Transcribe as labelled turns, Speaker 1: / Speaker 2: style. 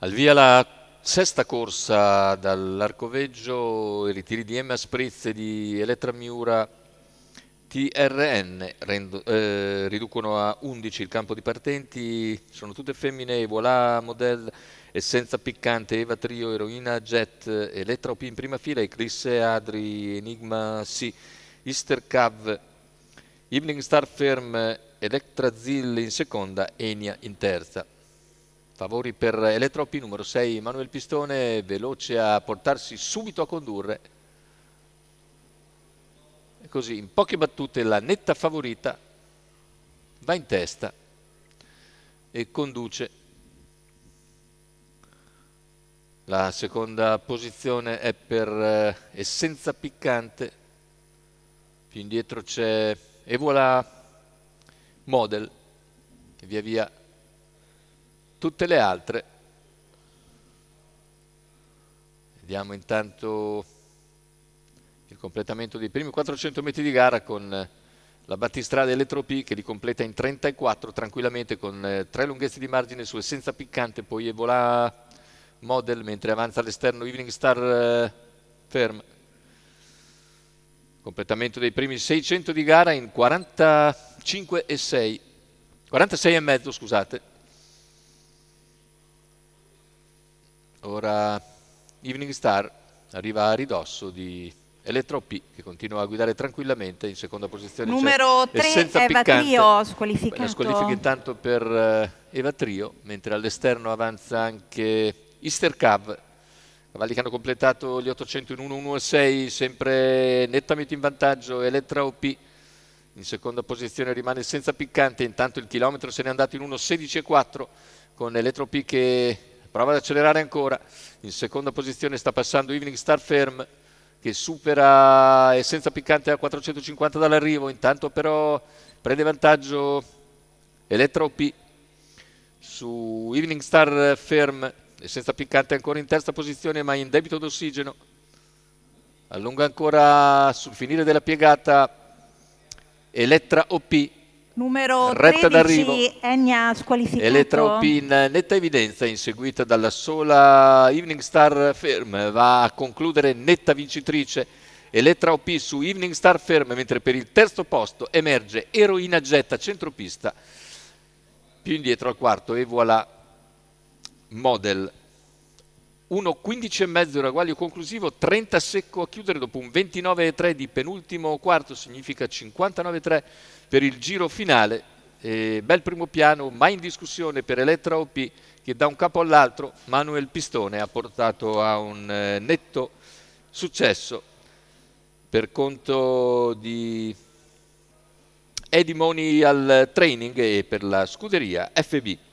Speaker 1: Al via la sesta corsa dall'Arcoveggio, i ritiri di Emma Spritz e di Elettra Miura TRN riducono a 11 il campo di partenti, sono tutte femmine, Voilà Model, Essenza Piccante, Eva Trio, Eroina Jet, Elettra OP in prima fila, Eclisse Adri, Enigma C, Easter Cav, Evening Star Firm, Electra Zill in seconda, Enia in terza. Favori per Elettra OP numero 6, Manuel Pistone, veloce a portarsi subito a condurre. E così, in poche battute, la netta favorita va in testa e conduce. La seconda posizione è per Essenza Piccante, più indietro c'è Evola Model e via via tutte le altre. Vediamo intanto il completamento dei primi 400 metri di gara con la battistrada Elettra OP che li completa in 34 tranquillamente con 3 lunghezze di margine su Essenza Piccante, poi Evola Model, mentre avanza all'esterno Evening Star Firm. Completamento dei primi 600 di gara in 46 e mezzo, scusate. Ora Evening Star arriva a ridosso di Elettra OP che continua a guidare tranquillamente. In seconda posizione
Speaker 2: numero 3 Eva Trio squalificato.
Speaker 1: La squalifica intanto per Eva Trio, mentre all'esterno avanza anche Easter Cav, cavalli che hanno completato gli 800 in 1-1-6, sempre nettamente in vantaggio Elettra OP. In seconda posizione rimane Senza Piccante, intanto il chilometro se n'è andato in 1-16-4 con Elettra OP che prova ad accelerare ancora. In seconda posizione sta passando Evening Star Firm che supera Essenza Piccante a 450 dall'arrivo, intanto però prende vantaggio Elettra OP su Evening Star Firm. Essenza Piccante ancora in terza posizione ma in debito d'ossigeno, allunga ancora sul finire della piegata Elettra OP,
Speaker 2: numero
Speaker 1: retta
Speaker 2: 13
Speaker 1: d'arrivo
Speaker 2: Enia squalificato.
Speaker 1: Elettra OP in netta evidenza, inseguita dalla sola Evening Star Firm, va a concludere netta vincitrice Elettra OP su Evening Star Firm, mentre per il terzo posto emerge Eroina Jet a centropista, più indietro al quarto e voilà Model. 1.15 e mezzo ragguaglio conclusivo, 30 secco a chiudere dopo un 29,3 di penultimo quarto, significa 59,3 per il giro finale. Bel primo piano, mai in discussione per Elettra OP che da un capo all'altro Manuel Pistone ha portato a un netto successo per conto di Eddie Moni al training e per la scuderia FB.